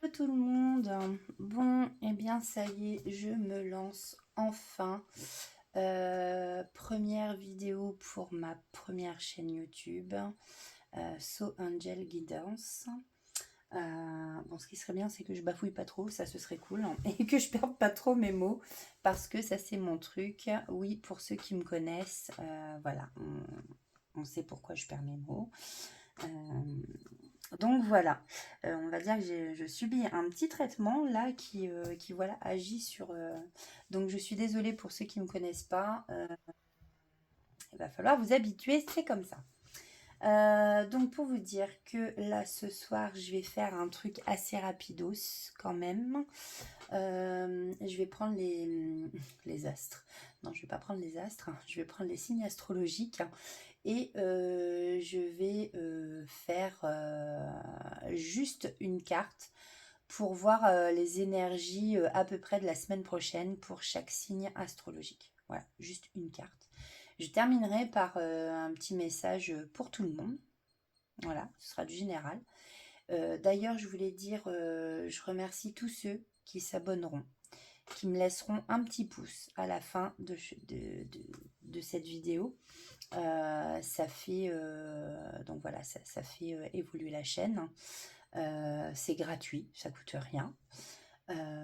Hello tout le monde. Bon, eh bien ça y est, je me lance enfin. Première vidéo pour ma première chaîne YouTube, So Angel Guidance. Bon, ce qui serait bien, c'est que je bafouille pas trop, ça ce serait cool, hein, et que je perde pas trop mes mots, parce que ça c'est mon truc. Oui, pour ceux qui me connaissent, voilà, on sait pourquoi je perds mes mots. Donc voilà, on va dire que je subis un petit traitement là qui voilà, agit sur... Donc je suis désolée pour ceux qui ne me connaissent pas, il va falloir vous habituer, c'est comme ça. Donc pour vous dire que là ce soir je vais faire un truc assez rapidos quand même. Je vais prendre les astres. Non, je vais pas prendre les astres, je vais prendre les signes astrologiques. Et je vais faire juste une carte pour voir les énergies à peu près de la semaine prochaine pour chaque signe astrologique. Voilà, juste une carte. Je terminerai par un petit message pour tout le monde. Voilà, ce sera du général. D'ailleurs, je voulais dire, je remercie tous ceux qui s'abonneront, qui me laisseront un petit pouce à la fin de cette vidéo. Ça fait donc voilà, ça fait évoluer la chaîne. C'est gratuit, ça coûte rien.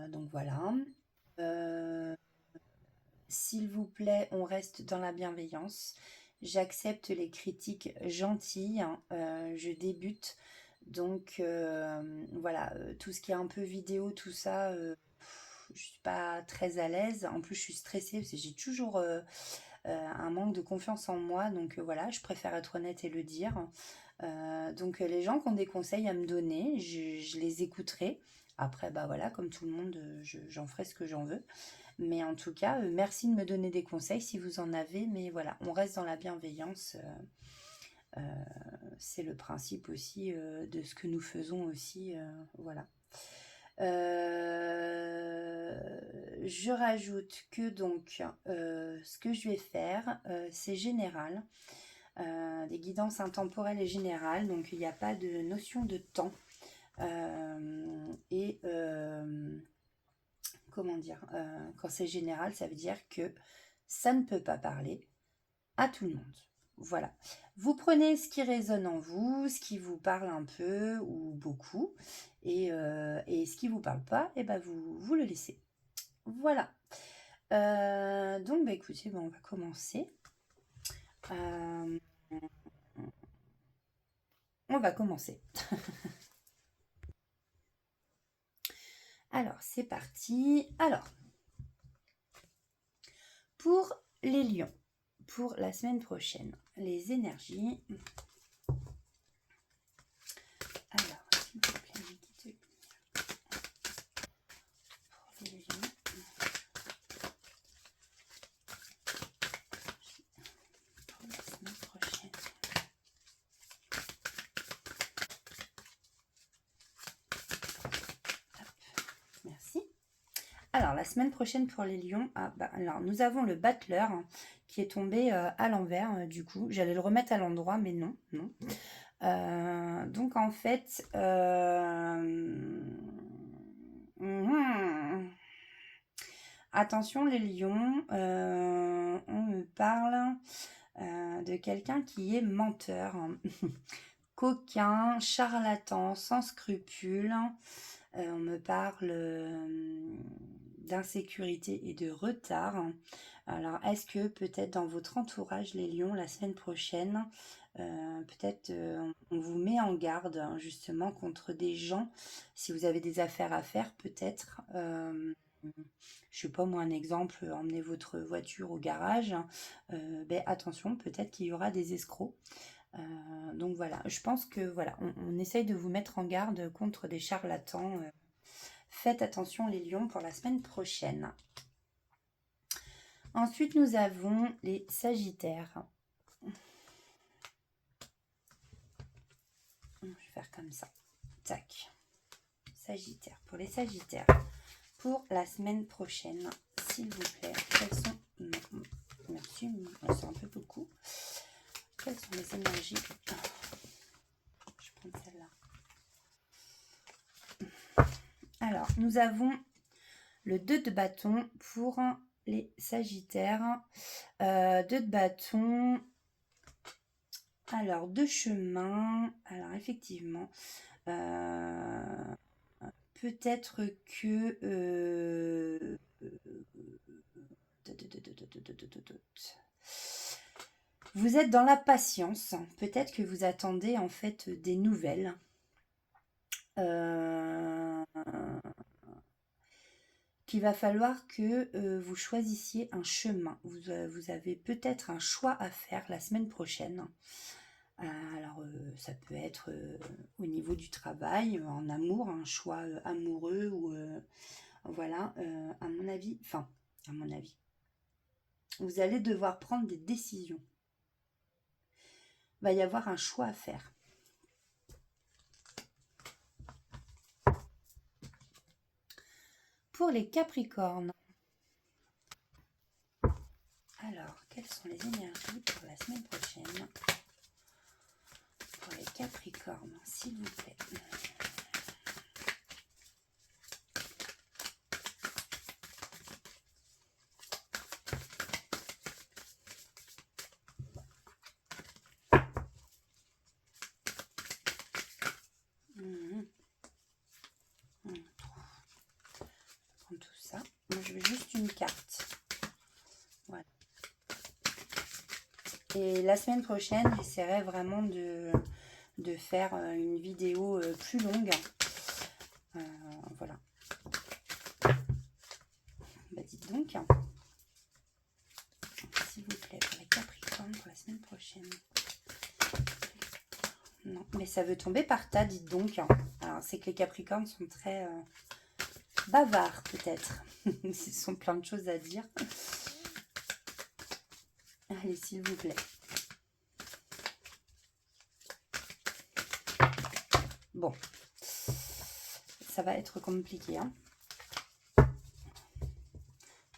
Donc voilà. S'il vous plaît, on reste dans la bienveillance. J'accepte les critiques gentilles, hein. Je débute. Donc voilà, tout ce qui est un peu vidéo, tout ça, je suis pas très à l'aise. En plus, je suis stressée parce que j'ai toujours un manque de confiance en moi. Donc voilà, je préfère être honnête et le dire. Donc les gens qui ont des conseils à me donner, je les écouterai. Après, bah voilà, comme tout le monde, j'en ferai ce que j'en veux. Mais en tout cas, merci de me donner des conseils si vous en avez. Mais voilà, on reste dans la bienveillance. C'est le principe aussi de ce que nous faisons aussi. Voilà. Je rajoute que donc ce que je vais faire, c'est général. Des guidances intemporelles et générales. Donc il n'y a pas de notion de temps. Et comment dire, quand c'est général, ça veut dire que ça ne peut pas parler à tout le monde. Voilà. Vous prenez ce qui résonne en vous, ce qui vous parle un peu ou beaucoup, et ce qui ne vous parle pas, et ben vous le laissez. Voilà. Donc, bah, écoutez, on va commencer. On va commencer. Alors, c'est parti. Alors, pour les lions, pour la semaine prochaine, les énergies. Alors, s'il vous plaît, les guides pour les lions. Pour la semaine prochaine. Hop, merci. Alors, la semaine prochaine pour les lions, alors, nous avons le battleur qui est tombé à l'envers, du coup. J'allais le remettre à l'endroit, mais non, non. Donc, en fait, attention les lions, on me parle de quelqu'un qui est menteur, coquin, charlatan, sans scrupules. On me parle d'insécurité et de retard. Alors, est-ce que peut-être dans votre entourage, les lions, la semaine prochaine, peut-être on vous met en garde justement contre des gens, si vous avez des affaires à faire, peut-être. Je sais pas moi, un exemple, emmenez votre voiture au garage, ben attention, peut-être qu'il y aura des escrocs. Donc voilà, je pense que voilà, on essaye de vous mettre en garde contre des charlatans. Faites attention les lions pour la semaine prochaine. Ensuite, nous avons les sagittaires. Je vais faire comme ça. Tac. Sagittaire. Pour les sagittaires, pour la semaine prochaine, s'il vous plaît, quelles sont... Merci, c'est un peu beaucoup. Quelles sont les énergies? Je prends celle-là. Alors, nous avons le 2 de bâton pour les Sagittaires. 2 de bâton. Alors, 2 chemins. Alors, effectivement, peut-être que... vous êtes dans la patience. Peut-être que vous attendez en fait des nouvelles. Qu'il va falloir que vous choisissiez un chemin. Vous avez peut-être un choix à faire la semaine prochaine. Alors, ça peut être au niveau du travail, en amour, un choix amoureux ou voilà, à mon avis, vous allez devoir prendre des décisions. Il va y avoir un choix à faire. Pour les Capricornes, alors, quelles sont les énergies pour la semaine prochaine? Pour les Capricornes, s'il vous plaît. Prendre tout ça. Moi, je veux juste une carte. Voilà. Et la semaine prochaine, j'essaierai vraiment de faire une vidéo plus longue. Voilà. Bah dites donc. S'il vous plaît, pour les Capricornes, pour la semaine prochaine. Non, mais ça veut tomber par tas, dites donc. Alors, c'est que les Capricornes sont très bavards, peut-être. Ils sont plein de choses à dire. Allez, s'il vous plaît. Bon, ça va être compliqué. Hein.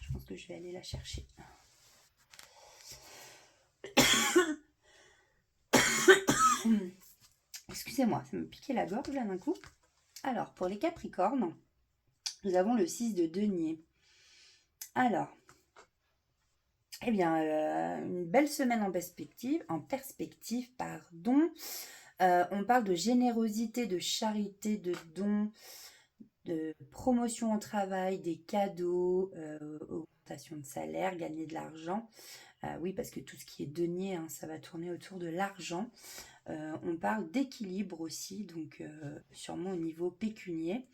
Je pense que je vais aller la chercher. Excusez-moi, ça me piquait la gorge là d'un coup. Alors, pour les Capricornes, nous avons le 6 de denier. Alors, eh bien, une belle semaine en perspective, pardon. On parle de générosité, de charité, de dons, de promotion au travail, des cadeaux, augmentation de salaire, gagner de l'argent. Oui, parce que tout ce qui est denier, hein, ça va tourner autour de l'argent. On parle d'équilibre aussi, donc sûrement au niveau pécunier.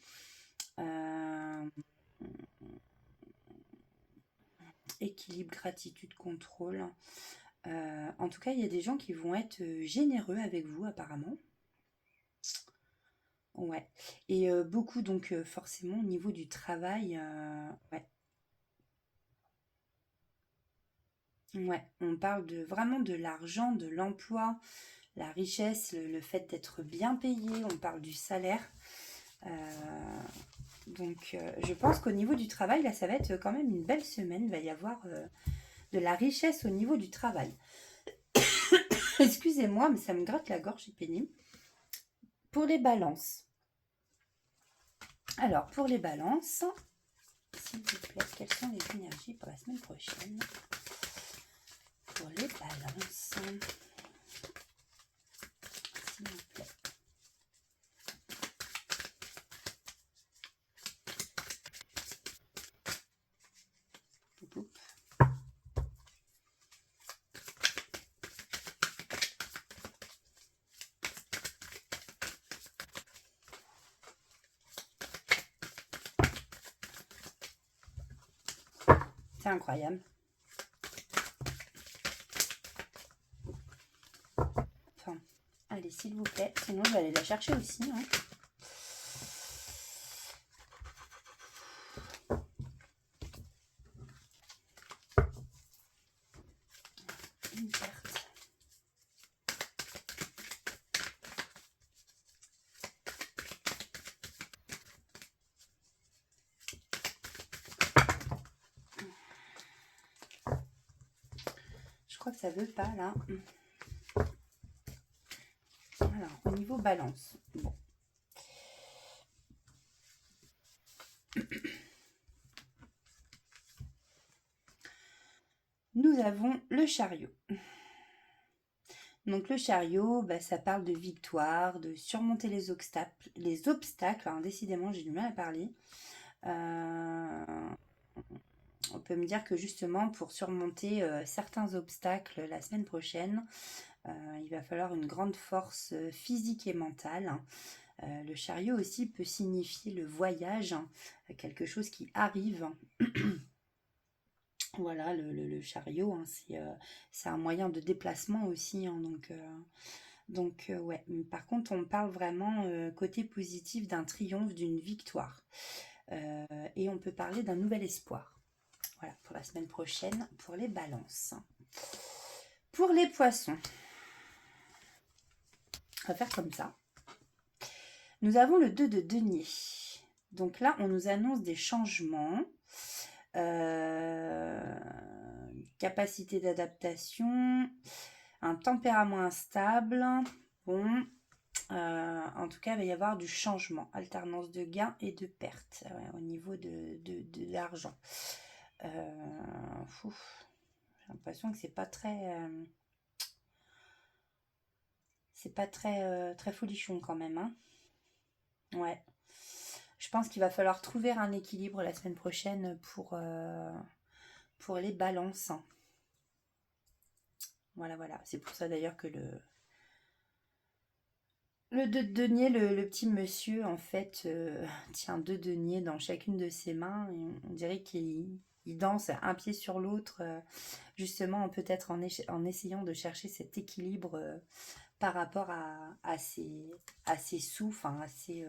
Équilibre, gratitude, contrôle. En tout cas, il y a des gens qui vont être généreux avec vous apparemment. Ouais. Et beaucoup donc forcément au niveau du travail. Ouais. Ouais. On parle vraiment de l'argent, de l'emploi, la richesse, le fait d'être bien payé. On parle du salaire. Donc je pense qu'au niveau du travail, là, ça va être quand même une belle semaine. Il va y avoir de la richesse au niveau du travail. Excusez-moi, mais ça me gratte la gorge, c'est pénible. Pour les balances. Alors, pour les balances, s'il vous plaît, quelles sont les énergies pour la semaine prochaine? Pour les balances, s'il vous plaît. C'est incroyable. Enfin, allez, s'il vous plaît. Sinon, je vais aller la chercher aussi. Hein. Une carte. Je crois que ça veut pas, là. Alors, au niveau balance. Bon. nous avons le chariot. Donc le chariot, bah, ça parle de victoire, de surmonter les obstacles. Les obstacles, alors décidément j'ai du mal à parler. On peut me dire que justement pour surmonter certains obstacles la semaine prochaine, il va falloir une grande force physique et mentale. Le chariot aussi peut signifier le voyage, quelque chose qui arrive. Voilà, le chariot, hein, c'est un moyen de déplacement aussi, hein, donc ouais. Par contre, on parle vraiment côté positif d'un triomphe, d'une victoire. Et on peut parler d'un nouvel espoir. Voilà, pour la semaine prochaine, pour les balances. Pour les poissons, on va faire comme ça. Nous avons le 2 de denier. Donc là, on nous annonce des changements. Capacité d'adaptation, un tempérament instable. Bon, en tout cas, il va y avoir du changement, alternance de gains et de pertes au niveau de l'argent. J'ai l'impression que c'est pas très folichon quand même, hein. Ouais. Je pense qu'il va falloir trouver un équilibre la semaine prochaine pour les balances. Voilà. C'est pour ça d'ailleurs que le 2 de denier, le petit monsieur, en fait, tient 2 deniers dans chacune de ses mains. Et on dirait qu'il danse un pied sur l'autre, justement, peut-être en essayant de chercher cet équilibre par rapport à ses sous, enfin, à ses...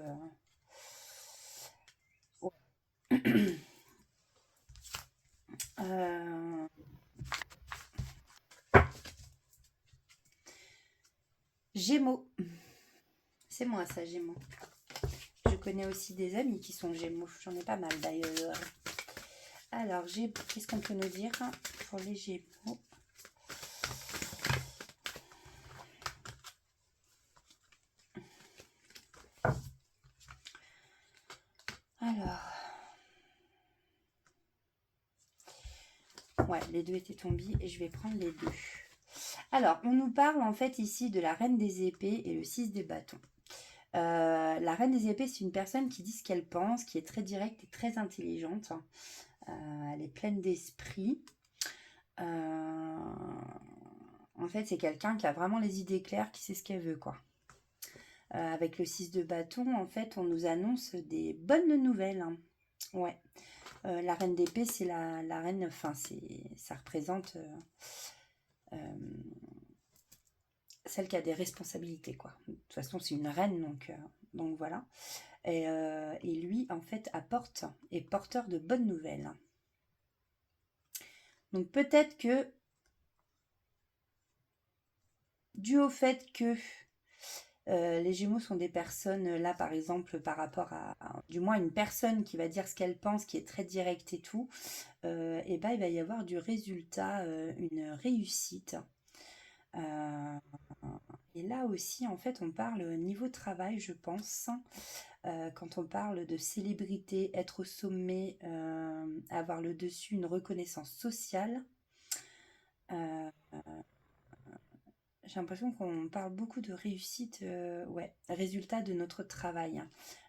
Gémeaux. C'est moi ça, Gémeaux. Je connais aussi des amis qui sont Gémeaux. J'en ai pas mal d'ailleurs. Alors, qu'est-ce qu'on peut nous dire pour les Gémeaux? Alors, ouais, les deux étaient tombés et je vais prendre les deux. Alors, on nous parle en fait ici de la reine des épées et le 6 de bâtons. La reine des épées, c'est une personne qui dit ce qu'elle pense, qui est très directe et très intelligente. Elle est pleine d'esprit. En fait, c'est quelqu'un qui a vraiment les idées claires, qui sait ce qu'elle veut, quoi. Avec le 6 de bâton, en fait, on nous annonce des bonnes nouvelles, hein. Ouais. La reine d'épée, c'est la reine, enfin, ça représente celle qui a des responsabilités, quoi. De toute façon, c'est une reine, donc voilà. Et lui, en fait, est porteur de bonnes nouvelles. Donc peut-être que, dû au fait que les Gémeaux sont des personnes, là par exemple, par rapport du moins une personne qui va dire ce qu'elle pense, qui est très directe et tout, et ben il va y avoir du résultat, une réussite. Et là aussi, en fait, on parle niveau travail, je pense, quand on parle de célébrité, être au sommet, avoir le dessus, une reconnaissance sociale. J'ai l'impression qu'on parle beaucoup de réussite, ouais, résultat de notre travail.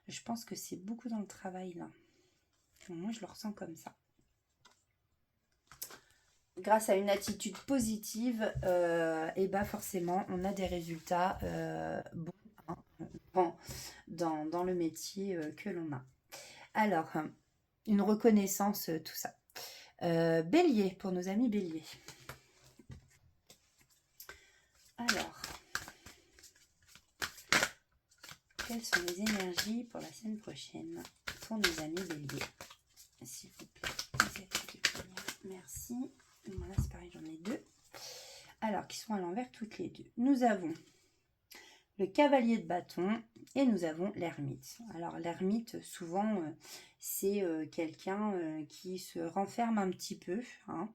Je pense que c'est beaucoup dans le travail là. Moi, je le ressens comme ça. Grâce à une attitude positive, et bah forcément, on a des résultats bons, hein, dans le métier que l'on a. Alors, une reconnaissance, tout ça. Bélier, pour nos amis béliers. Alors, quelles sont les énergies pour la semaine prochaine pour nos amis béliers? S'il vous plaît. Merci. Voilà, c'est pareil, j'en ai deux. Alors, qui sont à l'envers toutes les deux. Nous avons le cavalier de bâton et nous avons l'ermite. Alors, l'ermite, souvent, c'est quelqu'un qui se renferme un petit peu, hein,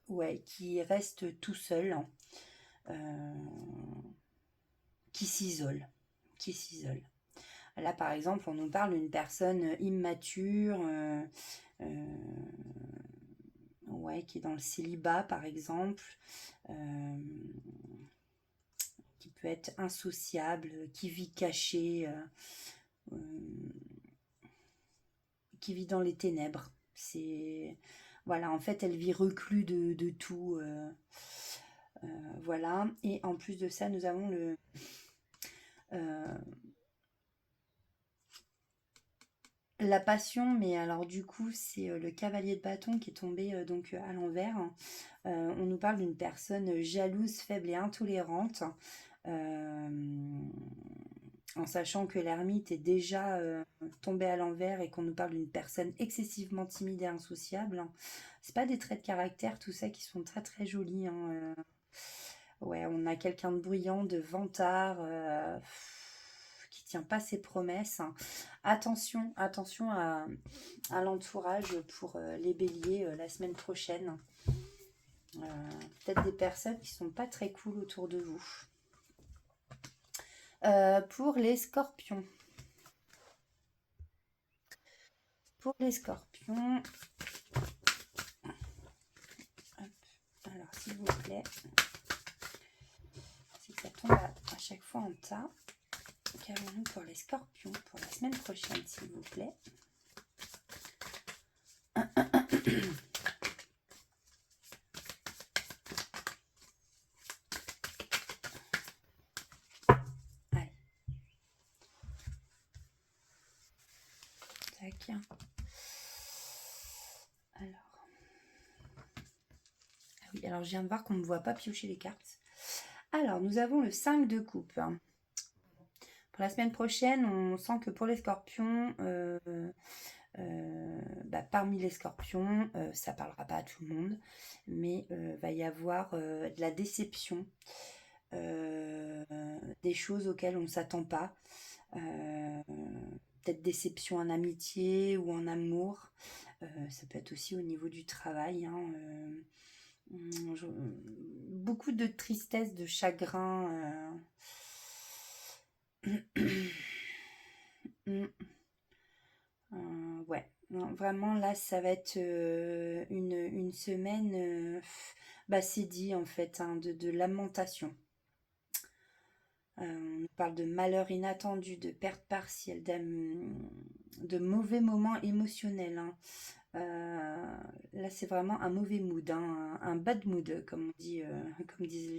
ouais, qui reste tout seul, qui s'isole. Là, par exemple, on nous parle d'une personne immature, ouais, qui est dans le célibat par exemple, qui peut être insociable, qui vit caché, euh, qui vit dans les ténèbres. C'est voilà, en fait, elle vit reclus de tout. Voilà. Et en plus de ça, nous avons euh, la passion, mais alors du coup, c'est le cavalier de bâton qui est tombé donc à l'envers. On nous parle d'une personne jalouse, faible et intolérante. Euh, En sachant que l'ermite est déjà tombé à l'envers et qu'on nous parle d'une personne excessivement timide et insociable. C'est pas des traits de caractère, tout ça, qui sont très très jolis, hein. Ouais, on a quelqu'un de bruyant, de vantard, qui tient pas ses promesses. Attention, attention à l'entourage pour les béliers la semaine prochaine. Peut-être des personnes qui sont pas très cool autour de vous. Pour les scorpions. Pour les scorpions, hop, alors s'il vous plaît, c'est que ça tombe à chaque fois en tas. Qu'avons-nous pour les scorpions pour la semaine prochaine, s'il vous plaît? Allez. Tac. Alors. Ah oui, alors je viens de voir qu'on ne me voit pas piocher les cartes. Alors, nous avons le 5 de coupe. Pour la semaine prochaine, on sent que pour les scorpions, parmi les scorpions, ça parlera pas à tout le monde, mais va y avoir de la déception, des choses auxquelles on ne s'attend pas, peut-être déception en amitié ou en amour, ça peut être aussi au niveau du travail, hein, beaucoup de tristesse, de chagrin. Ouais, non, vraiment là, ça va être une semaine, c'est dit en fait, hein, de lamentation. On nous parle de malheur inattendu, de perte partielle, de mauvais moments émotionnels, hein. Là, c'est vraiment un mauvais mood, hein, un bad mood, comme on dit, comme disent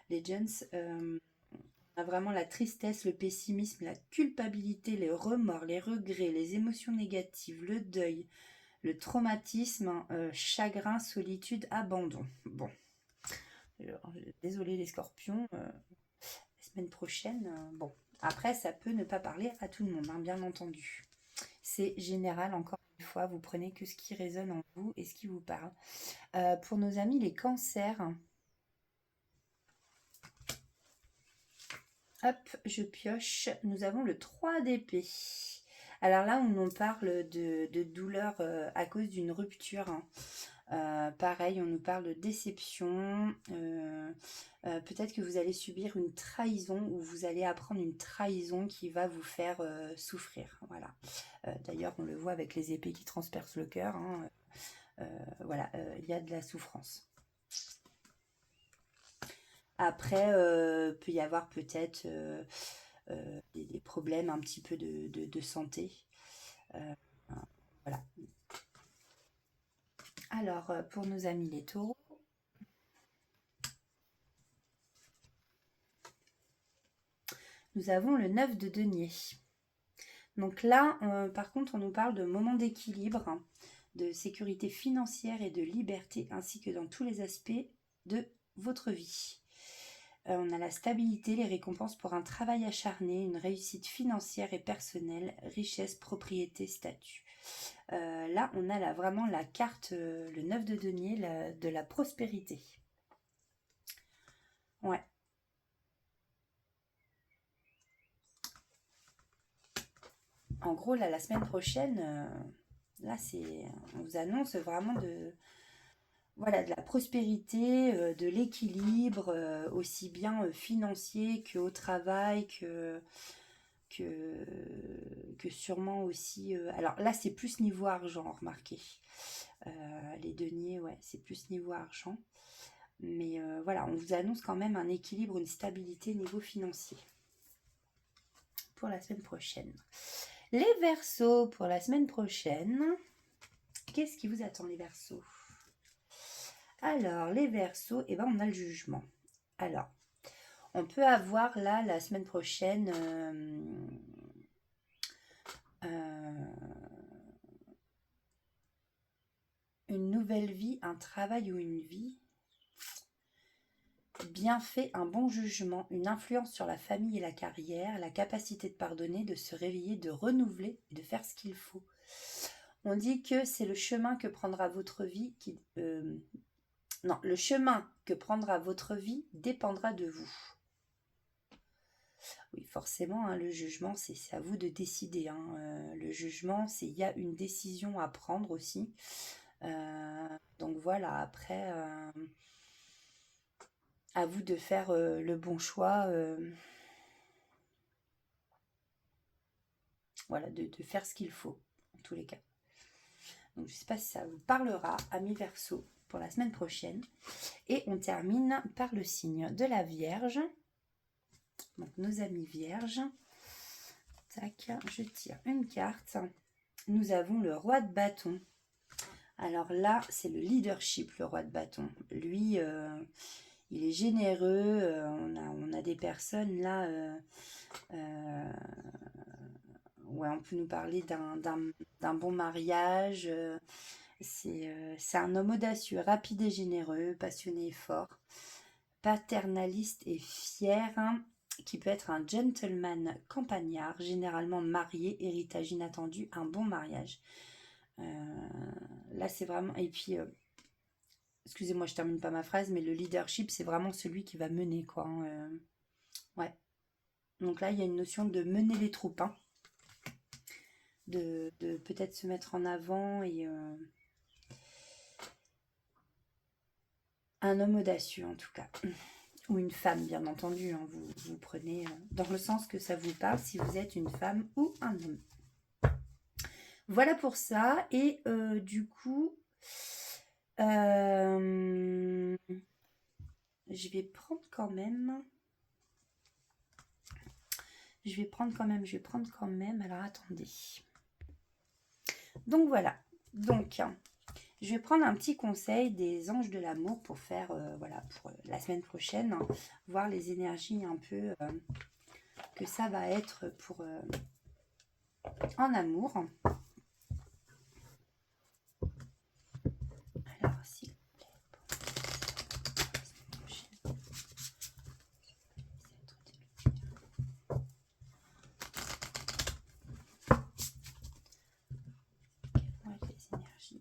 les gens. On a vraiment la tristesse, le pessimisme, la culpabilité, les remords, les regrets, les émotions négatives, le deuil, le traumatisme, chagrin, solitude, abandon. Bon, désolé les scorpions, la semaine prochaine, bon. Après, ça peut ne pas parler à tout le monde, hein, bien entendu. C'est général, encore une fois, vous prenez que ce qui résonne en vous et ce qui vous parle. Pour nos amis les cancers, hop, je pioche. Nous avons le 3 d'épée. Alors là, on parle de douleur à cause d'une rupture, hein. Pareil, on nous parle de déception. Peut-être que vous allez subir une trahison ou vous allez apprendre une trahison qui va vous faire souffrir. Voilà. D'ailleurs, on le voit avec les épées qui transpercent le cœur, hein. Voilà, il y a de la souffrance. Après, peut y avoir peut-être des problèmes un petit peu de santé. Euh, voilà. Alors, pour nos amis les taureaux, nous avons le 9 de denier. Donc là, par contre, on nous parle de moments d'équilibre, hein, de sécurité financière et de liberté, ainsi que dans tous les aspects de votre vie. On a la stabilité, les récompenses pour un travail acharné, une réussite financière et personnelle, richesse, propriété, statut. Là, on a vraiment la carte, le 9 de denier, de la prospérité. Ouais. En gros, là, la semaine prochaine, là, on vous annonce vraiment voilà, de la prospérité, de l'équilibre, aussi bien financier qu'au travail, que sûrement aussi... alors là, c'est plus niveau argent, remarquez. Les deniers, ouais, c'est plus niveau argent. Mais voilà, on vous annonce quand même un équilibre, une stabilité niveau financier pour la semaine prochaine. Les Verseaux, pour la semaine prochaine, qu'est-ce qui vous attend, les Verseaux? Alors, les Verseaux, eh ben, on a le jugement. Alors, on peut avoir là, la semaine prochaine, une nouvelle vie, un travail ou une vie bien fait, un bon jugement, une influence sur la famille et la carrière, la capacité de pardonner, de se réveiller, de renouveler et de faire ce qu'il faut. On dit que c'est le chemin que prendra votre vie qui... non, le chemin que prendra votre vie dépendra de vous. Oui, forcément, hein, le jugement, c'est à vous de décider. Hein. Le jugement, il y a une décision à prendre aussi. Donc voilà, après, à vous de faire le bon choix. Voilà, de faire ce qu'il faut, en tous les cas. Donc, je ne sais pas si ça vous parlera, amis Verseaux, pour la semaine prochaine. Et on termine par le signe de la Vierge. Donc, nos amis Vierges. Tac, je tire une carte. Nous avons le roi de bâton. Alors là, c'est le leadership, le roi de bâton. Lui, il est généreux. On a des personnes là... ouais, on peut nous parler d'un bon mariage. C'est un homme audacieux, rapide et généreux, passionné et fort, paternaliste et fier, hein, qui peut être un gentleman campagnard, généralement marié, héritage inattendu, un bon mariage. Là, c'est vraiment... Et puis, excusez-moi, je termine pas ma phrase, mais le leadership, c'est vraiment celui qui va mener, quoi. Hein, ouais. Donc là, il y a une notion de mener les troupes, hein. De peut-être se mettre en avant et un homme audacieux en tout cas, ou une femme bien entendu, hein. Vous prenez dans le sens que ça vous parle si vous êtes une femme ou un homme. Voilà pour ça. Et du coup je vais prendre quand même alors attendez. Donc voilà, donc je vais prendre un petit conseil des anges de l'amour pour faire, voilà, pour la semaine prochaine, hein, voir les énergies un peu que ça va être pour en amour. Alors, s'il vous plaît, pour la semaine prochaine, quelles vont être les énergies?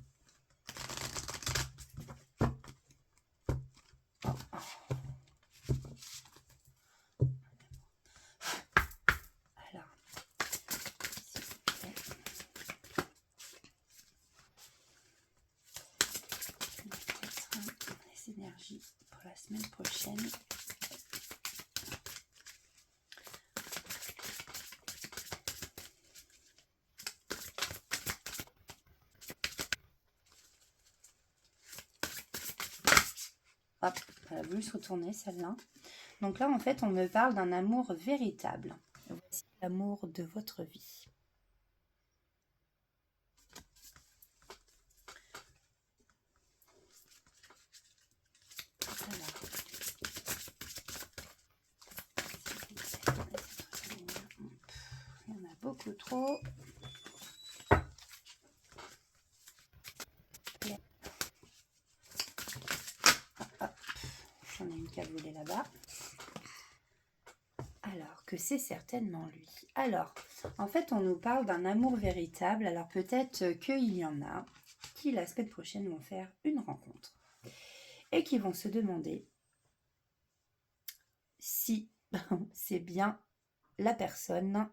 Énergie pour la semaine prochaine. Hop, elle a voulu se retourner celle-là. Donc là, en fait, on me parle d'un amour véritable. Voici l'amour de votre vie. Il y en a beaucoup trop. J'en ai une qui a volé là-bas. Alors que c'est certainement lui. Alors, en fait, on nous parle d'un amour véritable. Alors peut-être qu'il y en a qui, la semaine prochaine, vont faire une rencontre et qui vont se demander si c'est bien la personne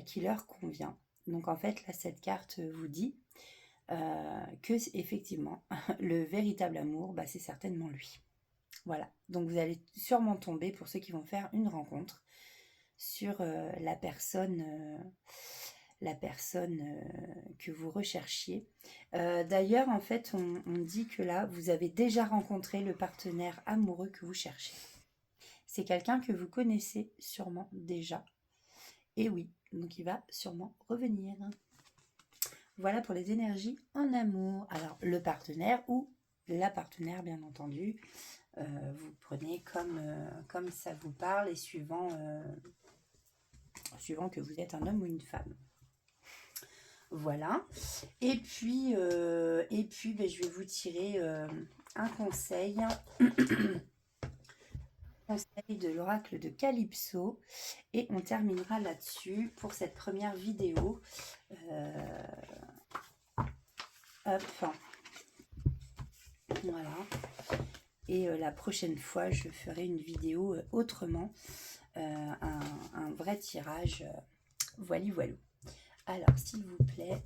qui leur convient. Donc en fait, là, cette carte vous dit que effectivement, le véritable amour, bah, c'est certainement lui. Voilà, donc vous allez sûrement tomber, pour ceux qui vont faire une rencontre, sur la personne que vous recherchiez. D'ailleurs, en fait, on dit que là, vous avez déjà rencontré le partenaire amoureux que vous cherchez. C'est quelqu'un que vous connaissez sûrement déjà. Et oui, donc il va sûrement revenir. Voilà pour les énergies en amour. Alors, le partenaire ou la partenaire, bien entendu, vous prenez comme ça vous parle et suivant que vous êtes un homme ou une femme. Voilà. Et puis ben, je vais vous tirer un conseil. Conseil de l'oracle de Calypso. Et on terminera là-dessus pour cette première vidéo. Hop. Voilà. Et la prochaine fois, je ferai une vidéo autrement. Un vrai tirage. Voilà, voilà. Alors, s'il vous plaît,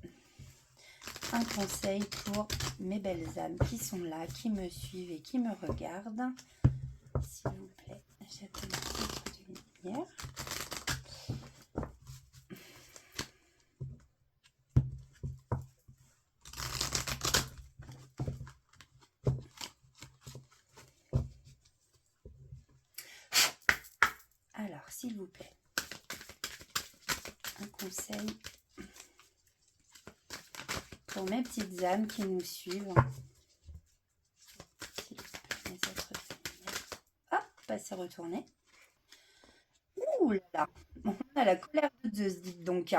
un conseil pour mes belles âmes qui sont là, qui me suivent et qui me regardent. S'il vous plaît, j'attends un petit peu de lumière. Alors, s'il vous plaît, un conseil pour mes petites âmes qui nous suivent. S'il vous plaît, mes êtres de lumière. Hop, c'est retourné. Ouh là là, on a la colère de Zeus, dites donc.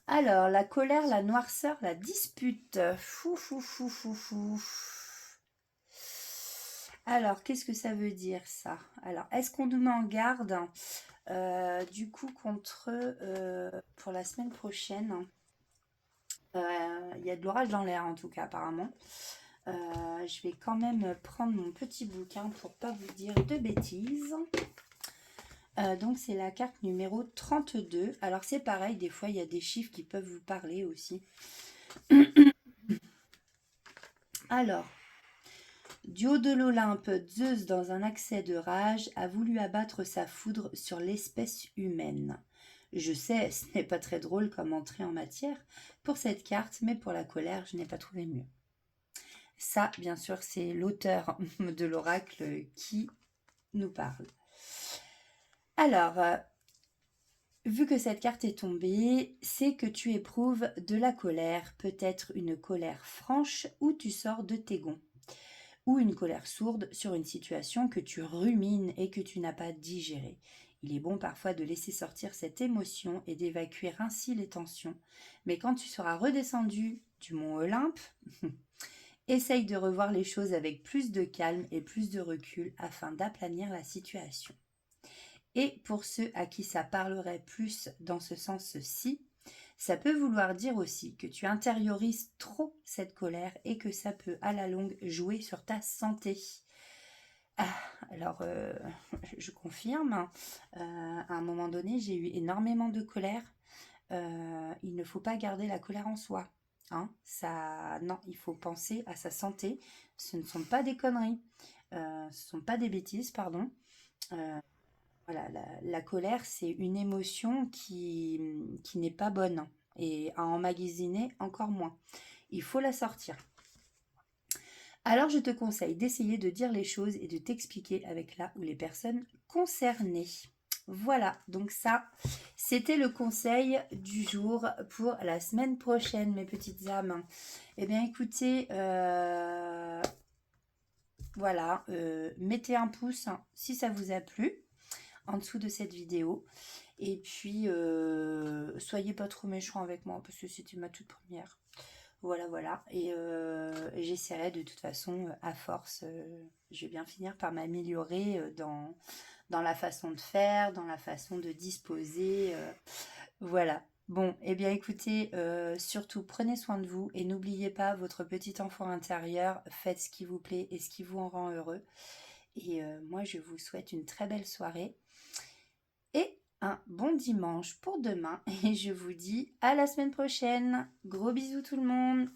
Alors, la colère, la noirceur, la dispute. Fou, fou, fou, fou, fou. Alors, qu'est-ce que ça veut dire ça? Alors, est-ce qu'on nous met en garde du coup contre pour la semaine prochaine? Il y a de l'orage dans l'air en tout cas apparemment. Je vais quand même prendre mon petit bouquin pour pas vous dire de bêtises. Donc c'est la carte numéro 32. Alors c'est pareil, des fois il y a des chiffres qui peuvent vous parler aussi. Alors, du haut de l'Olympe, Zeus, dans un accès de rage, a voulu abattre sa foudre sur l'espèce humaine. Je sais, ce n'est pas très drôle comme entrée en matière pour cette carte, mais pour la colère, je n'ai pas trouvé mieux. Ça, bien sûr, c'est l'auteur de l'oracle qui nous parle. Alors, vu que cette carte est tombée, c'est que tu éprouves de la colère, peut-être une colère franche où tu sors de tes gonds, ou une colère sourde sur une situation que tu rumines et que tu n'as pas digérée. Il est bon parfois de laisser sortir cette émotion et d'évacuer ainsi les tensions. Mais quand tu seras redescendu du mont Olympe, essaye de revoir les choses avec plus de calme et plus de recul afin d'aplanir la situation. Et pour ceux à qui ça parlerait plus dans ce sens-ci, ça peut vouloir dire aussi que tu intériorises trop cette colère et que ça peut à la longue jouer sur ta santé. Alors, je confirme, à un moment donné, j'ai eu énormément de colère. Il ne faut pas garder la colère en soi. Hein, non, il faut penser à sa santé. Ce ne sont pas des conneries. Ce ne sont pas des bêtises, pardon. Voilà, la colère, c'est une émotion qui n'est pas bonne. Et à emmagasiner encore moins. Il faut la sortir. Alors je te conseille d'essayer de dire les choses et de t'expliquer avec là ou les personnes concernées. Voilà, donc ça, c'était le conseil du jour pour la semaine prochaine, mes petites âmes. Eh bien, écoutez, voilà, mettez un pouce si ça vous a plu en dessous de cette vidéo. Et puis, soyez pas trop méchants avec moi parce que c'était ma toute première. Voilà. Et j'essaierai de toute façon, à force, je vais bien finir par m'améliorer dans la façon de faire, dans la façon de disposer. Voilà. Bon, eh bien écoutez, surtout prenez soin de vous et n'oubliez pas votre petit enfant intérieur, faites ce qui vous plaît et ce qui vous en rend heureux. Et moi, je vous souhaite une très belle soirée et un bon dimanche pour demain. Et je vous dis à la semaine prochaine. Gros bisous tout le monde.